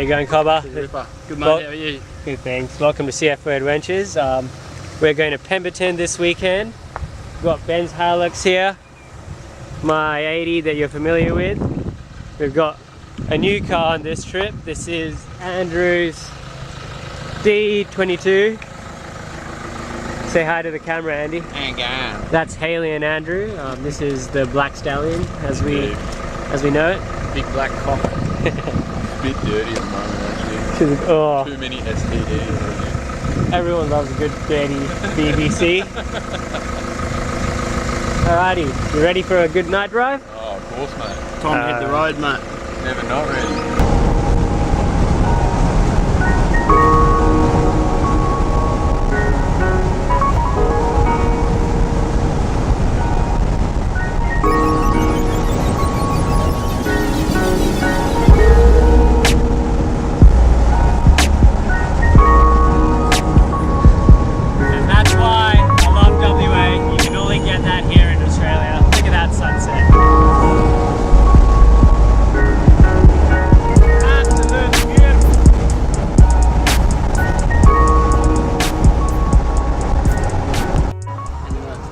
you going, Cobber? Good mate, how are you? Good, thanks. Welcome to CF4 Adventures. We're going to Pemberton this weekend. We've got Ben's Hilux here, my 80 that you're familiar with. We've got a new car on this trip. This is Andrew's D22. Say hi to the camera, Andy. That's Haley and Andrew. This is the Black Stallion, as we know it. Big black cock. It's a bit dirty at the moment, actually. Oh. Too many STDs. Everyone loves a good dirty BBC. Alrighty, you ready for a good night drive? Oh, of course, mate. Time to hit the road, mate. Never not ready.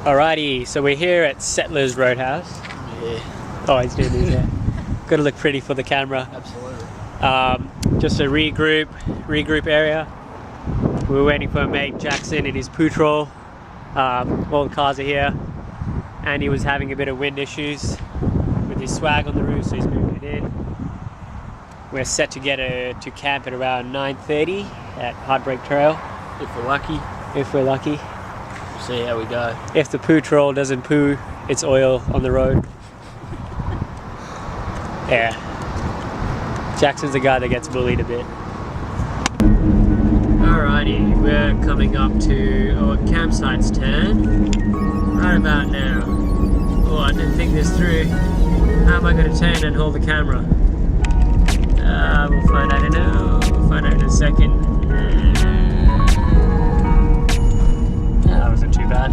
Alrighty, so we're here at Settlers Roadhouse. Yeah. Oh, he's doing this, yeah. Gotta look pretty for the camera. Absolutely. Just a regroup area. We're waiting for mate Jackson in his patrol. All the cars are here. Andy was having a bit of wind issues with his swag on the roof, so he's moving it in. We're set to get to camp at around 9:30 at Heartbreak Trail. If we're lucky. If we're lucky. We'll see how we go. If the poo troll doesn't poo its oil on the road. Yeah. Jackson's the guy that gets bullied a bit. Alrighty, we're coming up to our campsite's turn. Right about now. Oh, I didn't think this through. How am I going to turn and hold the camera? We'll find out in a second. That wasn't too bad.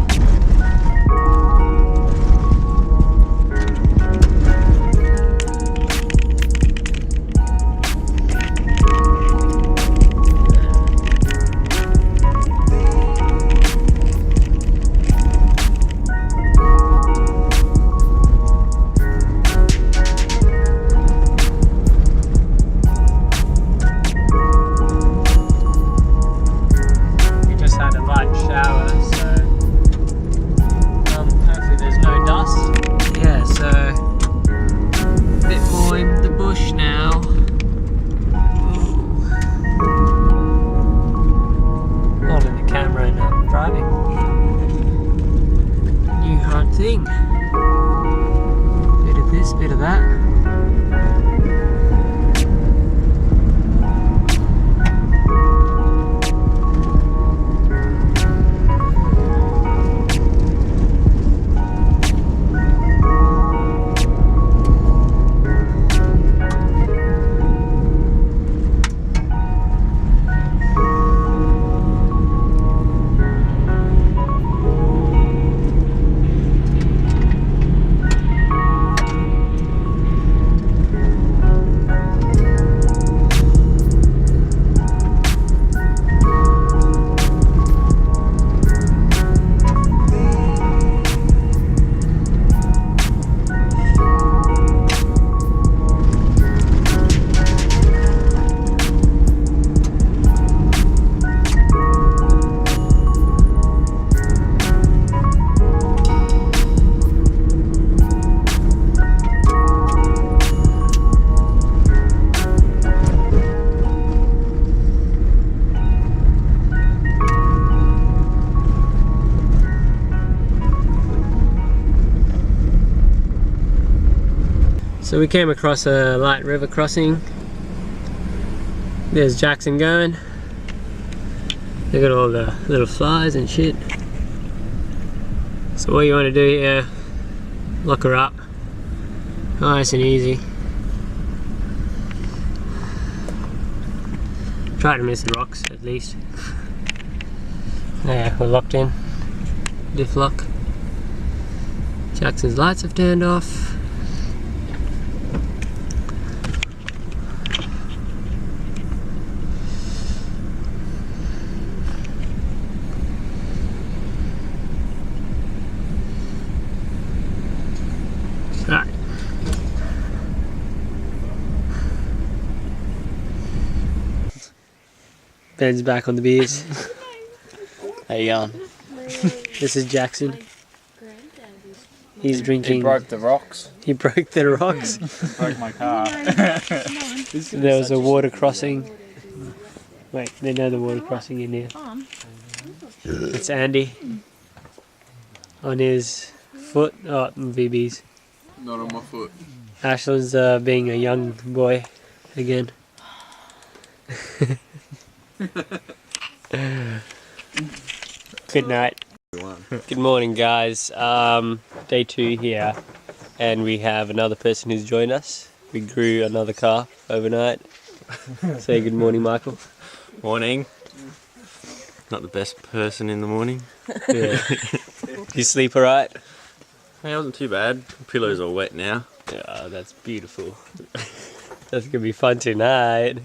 Bit of that. So we came across a light river crossing. There's Jackson going. Look at all the little flies and shit. So what you want to do here, lock her up. Nice and easy. Try to miss the rocks at least. Yeah, we're locked in. Diff lock. Jackson's lights have turned off. Ben's back on the beers. How you going? This is Jackson. He's drinking. He broke the rocks. He broke the rocks. Broke my car. There was a water crossing. Wait, they know the water crossing in here. It's Andy on his foot. Oh, VB's. Not on my foot. Ashland's being a young boy again. Good night. Good morning, guys. Day 2 here, and we have another person who's joined us. We grew another calf overnight. Say good morning, Michael. Morning. Not the best person in the morning. Yeah. You sleep alright? Hey, it wasn't too bad. The pillow's all wet now. Oh, that's beautiful. That's gonna be fun tonight.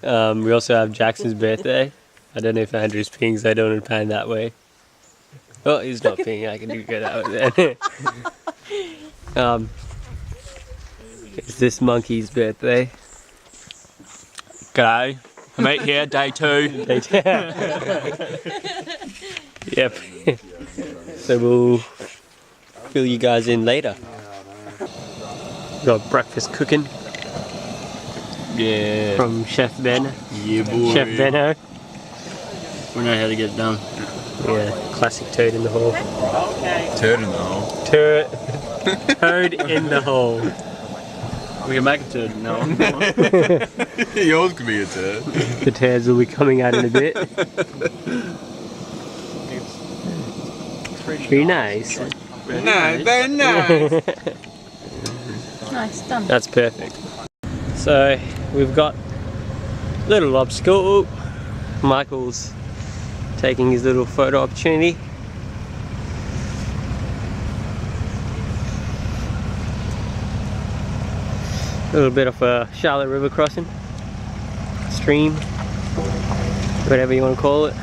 We also have Jackson's birthday. I don't know if Andrew's peeing, so I don't want to pan that way. Oh, he's not peeing. I can do go that way then. It's this monkey's birthday. G'day. Mate here, day 2. Yep. So we'll fill you guys in later. Got breakfast cooking Yeah. from Chef Ben. Yeah, boy. Chef Benno. We know how to get it done. Yeah, classic toad in the hole. Turd in the hole. Toad in the hole. We can make it to it now. Yours could be a turd. The turds will be coming out in a bit. Pretty nice. No, very nice. Nice, done. That's perfect. So we've got little obstacle. Michael's taking his little photo opportunity. A little bit of a shallow river crossing, stream, whatever you want to call it.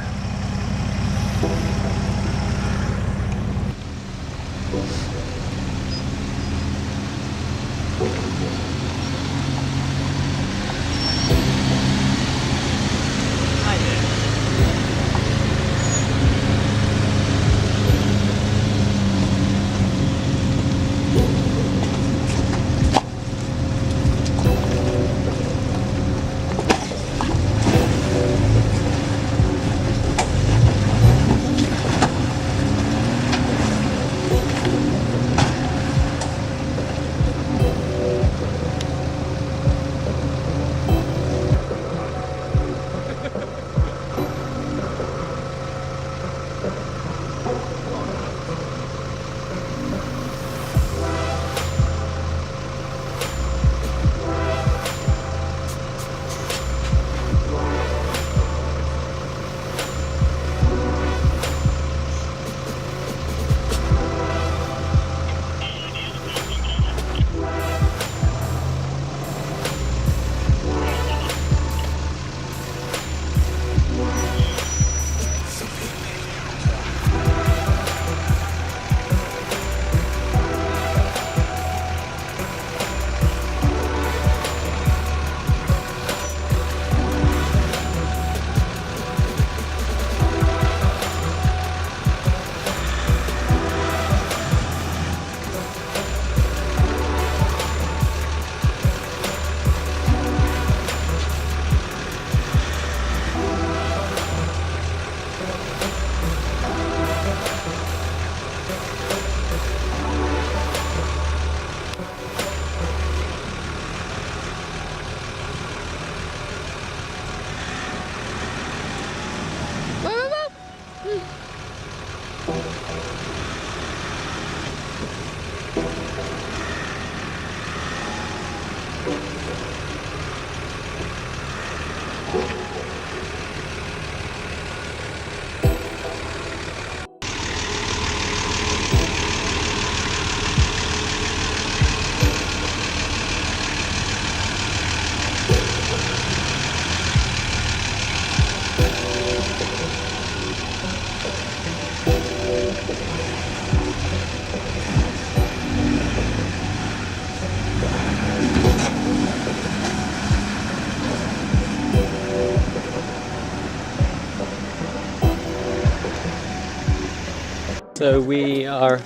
So we are,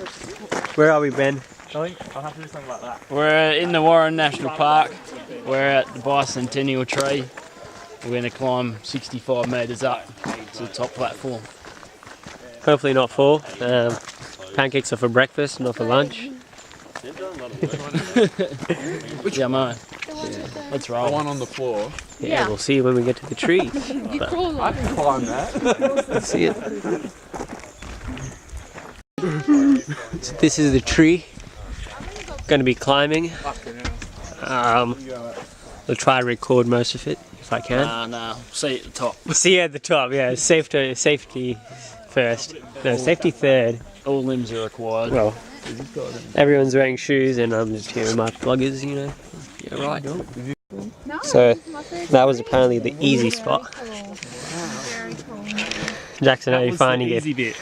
where are we, Ben? We're in the Warren National Park. We're at the Bicentennial Tree. We're going to climb 65 metres up to the top platform. Hopefully not full. Pancakes are for breakfast, not for lunch. Yeah, mate. Let's The roll. one on the floor. Yeah, we'll see when we get to the tree. You crawl on. I can climb that. Let's see it. So this is the tree. Going to be climbing. I'll try to record most of it if I can. Nah, see at the top. See at the top, yeah. Safety first. No, safety third. All limbs are required. Well, everyone's wearing shoes and I'm just here with my pluggers, you know. Yeah, right. So that was apparently the easy spot. Jackson, how are you finding it? Easy bit.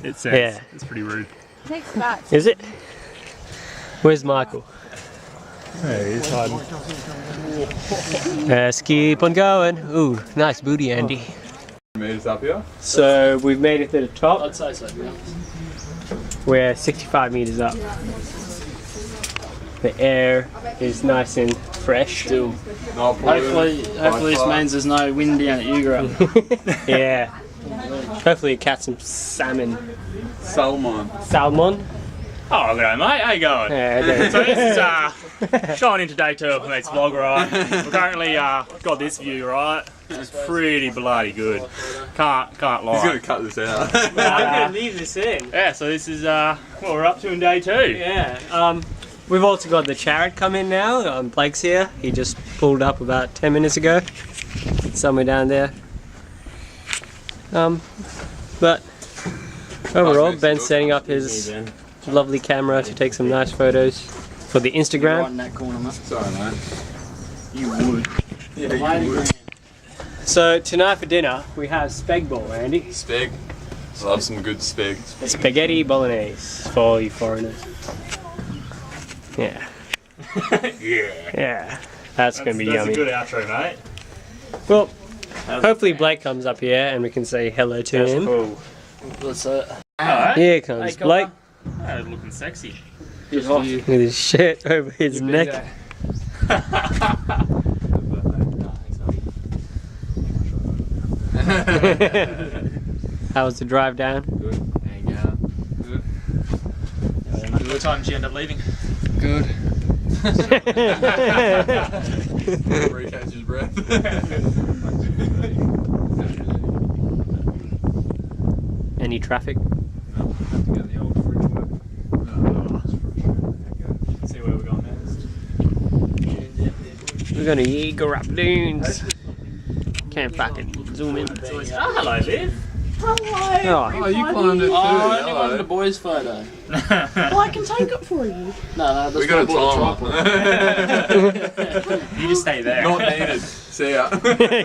It says. Yeah. It's pretty rude. Takes back. Is it? Where's Michael? Hey, it's hard. Let's keep on going. Ooh, nice booty, Andy. Meters up here. So we've made it to the top. I'd say so, to be honest. We're 65 meters up. The air is nice and fresh. Still. Not Hopefully this means there's no wind down at Yeagarup. Yeah. Hopefully you catch some salmon. Salmon. Salmon? Oh, good day, mate. How you going? Yeah, So this is showing into day 2 of my mate's vlog, right? We've currently got this view, right? It's pretty bloody good. Can't He's gonna lie. cut this out. I'm gonna leave this in. Yeah, so this is what we're up to in day 2. Yeah. We've also got the chariot coming now. Blake's here. He just pulled up about 10 minutes ago. Somewhere down there. But overall, Ben's setting up his lovely camera to take some nice photos for the Right Instagram. in that corner, mate. Sorry, mate. You would. Yeah, you would. So tonight for dinner, we have speg bowl, Andy. Speg. Love some good speg. Spaghetti bolognese for all you foreigners. Yeah. Yeah. That's gonna be That's yummy. a good outro, mate. Well, hopefully Blake comes up here and we can say hello to him. Cool. That's Alright. Here comes Blake Looking sexy. with his shirt over his neck. How was the drive down? What time did you end up leaving? Good. Where he catches his breath. Any traffic? See where we're going next. We're gonna Yeagarup Dunes. Can't fucking zoom in. Oh, hello, Liv. Oh, Oh, you climbed it too. Oh, I only Hello. wanted a boy's photo. Well, I can take it for you. No, that's We got a timer. You just stay there. Not needed. See ya.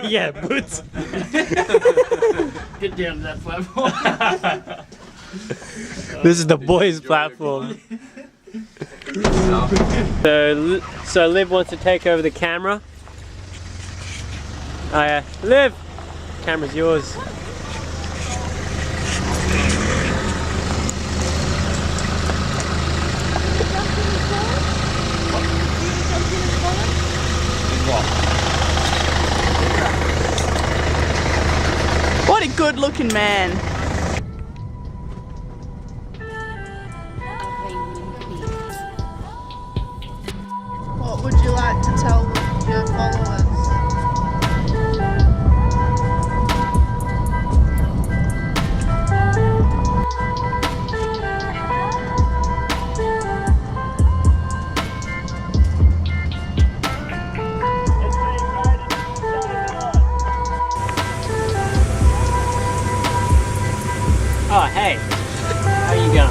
yeah, boots. Get down to that platform. This is the boys' platform. So Liv wants to take over the camera. Liv, camera's yours. What a good looking man. What would you like to tell your followers? Oh, hey. How you going?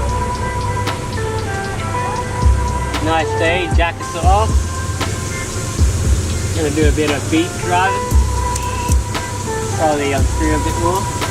Nice day, jackets are off. Gonna do a bit of beat driving. Probably unscrew a bit more.